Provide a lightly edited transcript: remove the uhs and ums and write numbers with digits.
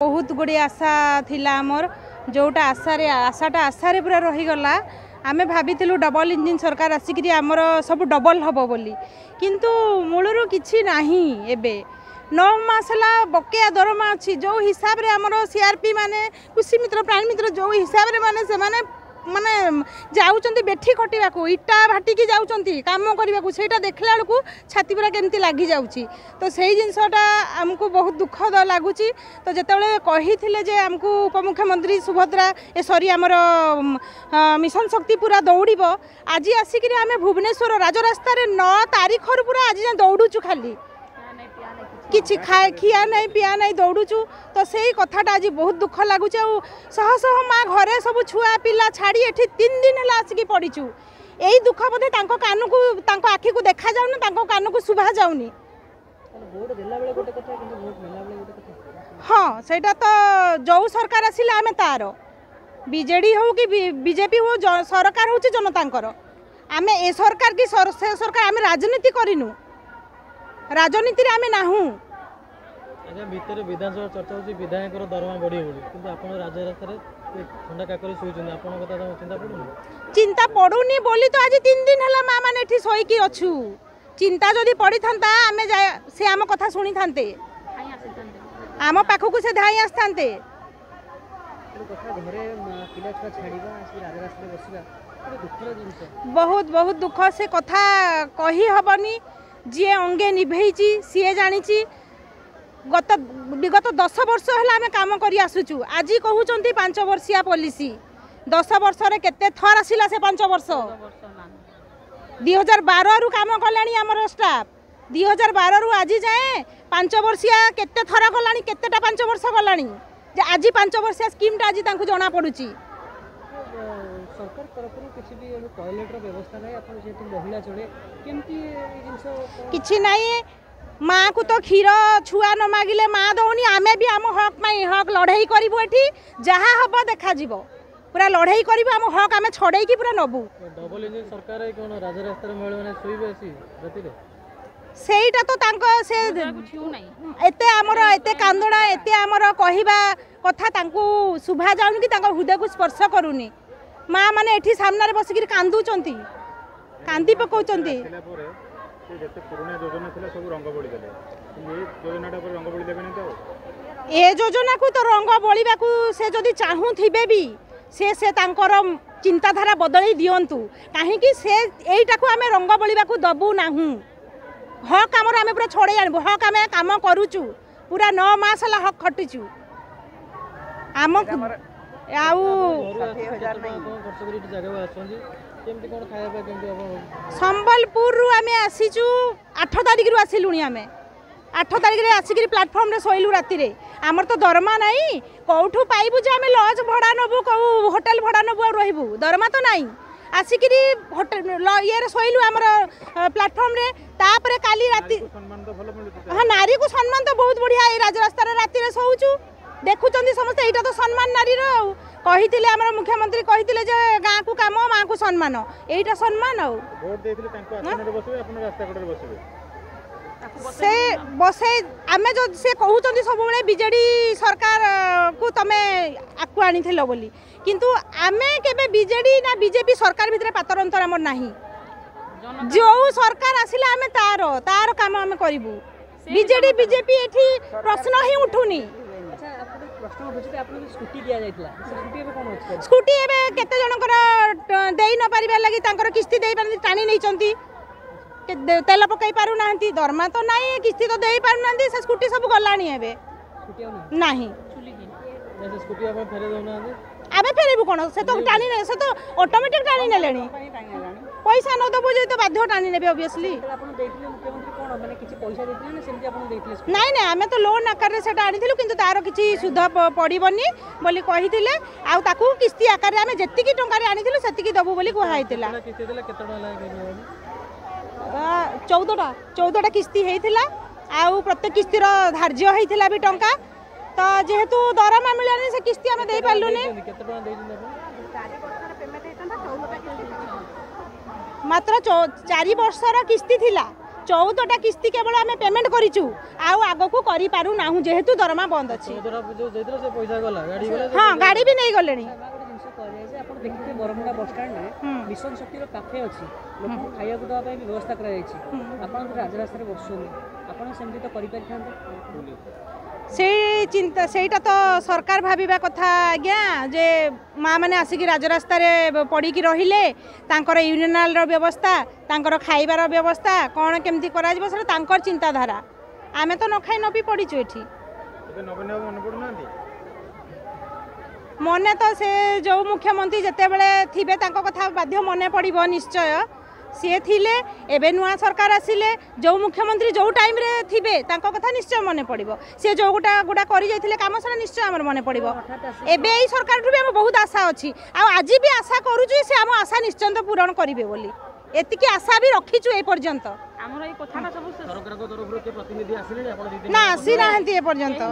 बहुत गुड़े आशा थिला आमर जोटा आशाटा आशारे पूरा रहीगला आमे भाविलु डबल इंजिन सरकार आसिक आमर सब डबल हम बोली किंतु मूलरू किछि नाही एबे 9 मास ला बकेया दरमा अच्छी जो हिसाब रे आमर सीआरपी माने कृषि मित्र प्राणी मित्र जो हिसाब रे माने से माने माने जाउचंती बेठी खटिबा को इटा भाटिकी जाउचंती काम करबा को सेटा देखला बेलकू छाती पूरा केमती लागी जाउची तो सेही जिनसटा हमको बहुत दुखद लागुची तो जेतेबेले कहिथिले जे हमको उपमुख्यमंत्री सुभद्रा ए सॉरी हमर मिशन शक्ति पूरा दौड़िबो आज आसिक आमे भुवनेश्वर राजरास्ता रे 9 तारीख रु पूरा आज दौड़ुचु खाली किछि खाए खिया नहीं पिया नहीं दौड़ुचु तो सही कथाटा आज बहुत दुख लगुच शह शह माँ घरे सब छुआ पिला छाड़ी एठी 3 दिन है आसिक पड़ीचु यही दुख बोधे कान को आखि को देखा जाऊनी कान को शुभा जाऊनी हाँ सेटा तो जो सरकार आसिले आमे तार बीजेडी हो कि बीजेपी हो सरकार हूँ जनतांकर आमे ए सरकार की सरकार आमे राजनीति करिनु राजनीति रे आमे नाहू अच्छा भीतर विधानसभा चर्चा होची विधायक दरमा बढ़ी बोली किंतु आपण राज्य रास्ता रे ठंडा काकरी सोइछन आपण कथा चिंता पडुनी बोली तो आज 3 दिन हला मां माने एठी सोई की अछु चिंता जदी पड़ी थांता आमे से आम कथा सुनी थांते आम पाखु को से धाई आस्थांते घरे पिला छुआ छाड़ीबा आसी राज्य रास्ता रे बसिबा दुखर जिंस बहुत बहुत दुख से कथा कही हबनी जी अंगे निभेची सी जानी विगत 10 वर्ष है आम कम कर आसुचु आज कहते 5 वर्षिया पॉलिसी 10 वर्ष रे केते थर आसिला से 5 वर्ष 2012 रु काम कलानी आमर स्टाफ 2012 रु आज जाए 5 वर्षिया केते थर गलानी केतेटा 5 वर्ष गलानी आज 5 वर्षिया स्कीम टा आज तांको जना पड़ुची सरकार तरफ किसी भी टॉयलेट रो व्यवस्था नहीं अपन जेतु महिला चले केमती जिंस किछि नहीं माँ को तो क्षीर छुआ न मागिले माँ दौनी आमे भी आम हक में हक लड़ाई करूँ ये जहाँ हम देखा पूरा लड़ाई करूँ आम हक आम छड़े की पूरा नबू डबल इंजिन सरकार कोन राजा रास्ता रे महिला माने सोइबे आसी राति रे सेईटा तो तांको से एते आमर एते कांदड़ा एते आमर कहिबा कथा तांको शुभा जाउनी कि तांको हृदय को स्पर्श करूनी माँ माने एठी सामने बसिक कांदुचंती कांदी पकाउचंती ए योजना को तो रंग बोलिबा को से जदी चाहू थिबे भी से तांकर चिंताधारा बदली दियंतु काहे कि से एईटा को आमे रंग बोलिबा को दबु नाहू हक आमर आमे पूरा छड़े आनबो हक आमे काम करूचु पूरा 9 मास ला हक खटिचु आम आउ संबलपुर रु आमे आसीचु 8 तारिख रु आसिलुनी आमे 8 तारिख रे आसिक प्लेटफॉर्म रे सोइलु राति रे आमर तो दरमा नाही कोठू पाइबु जे आमे लॉज भड़ा नबु को होटल भड़ा नबु आ रहिबु दरमा तो नाही आसिक होटल ये रे सोइलु आमर प्लेटफॉर्म रे तापरे काली राति हां नारी को सम्मान तो बहुत बढ़िया ए राजरास्ता रे राति रे सोउचु देखुचंदी समस्त एटा तो सम्मान नारी रो कहिथिले हमर मुख्यमंत्री कहिथिले जे गां को काम मां को सम्मान एटा सम्मान आ वोट देथिले तांको आसन रे बसिबे अपन रास्ता कोड रे बसिबे से बसे आमे जो से कहउचंदी सब बेले बीजेडी सरकार को तमे आकु आनिथिलो बोली किंतु आमे केबे बीजेडी ना बीजेपी सरकार भितरे पातर अंतर हमर नाही जो सरकार आसिले आमे तार काम आमे करिवु बीजेडी बीजेपी एठी प्रश्न ही उठुनी स्कूटी एबे केते जनकर देई न परिबा लागि तांकर किस्ती देई पारनी टाणी नै चंती तेल पकाई पारु नांती दरमा तो नाही किस्ती तो देई पारु नांती से स्कूटी सब गलानी एबे नाही जैसे स्कूटी अपन फेरे दउ नांती आबे फेरेबु कोन से तो टाणी नै से तो ऑटोमेटिक टाणी नेलेनी पैसा न दबो जे तो बाध्य टाणी नेबे ऑब्वियसली अपन देथिले मुख्यमंत्री कोन माने किछि पैसा देथिले ना सेमति अपन देथिले नहीं नहीं आमे तो लोन आकार रे सेटा आनिथिलु किंतु तार किछि सुध पड़िबनी बोली कहिथिले आ ताकू किस्ती आकार रे आमे जेति की टंका रे आनिथिलु सेति की दबु बोली कहैतिला किस्ती देला केतडा लागे 14टा किस्ती हेइथिला आ प्रत्येक किस्ती रो धार्य हेइथिला भी टंका तो जेहेतु दरमा मिलानी से किस्ती आमे देई पालुनी केतडा देइछन अपन मात्र 4 वर्षर किस्ती थिला 14टा किस्ती केवल आम पेमेंट करूँ आगक करना जेहेतु दरमा बंद अच्छी हाँ गाड़ी भी नहीं गले देखिए बरमुंडा बस स्टैंड में मिशन शक्तिर काफे अच्छी लोक खाया देवाई व्यवस्था राजरास्तार बसुनी आप सेमती तो कर से चिंता सेटा तो सरकार भाविबा कथा आज्ञा जे माँ मैंने आसिक राजरास्त पड़ी रहिले तांकर यूरिनाल व्यवस्था तांकर खाइबार व्यवस्था कौन केमती कर चिंताधारा आमे तो न खाई न भी पड़ीचु एठी मने तो से जो मुख्यमंत्री जिते बड़े थिबे तांको कथा बाध्य मने पड़िबो निश्चय सी थिले एबे नुआ सरकार आसिले जो मुख्यमंत्री जो टाइम रे थिबे तांको कथा निश्चय मने पड़िबो सी जो गुड़ा करि जाइथिले काम सरा निश्चय हमर मने पड़िबो एबे एई सरकार रु भी हम बहुत आशा अछि आ आज भी आशा करूछु से हम आशा निश्चय पूरण करिवे बोली एतिकी आशा भी रखिछु ए पर्यंत हमर एई कथाटा सब सरकार को तरफ रो के प्रतिनिधि आसिले ना आसी नाहंती ए पर्यंत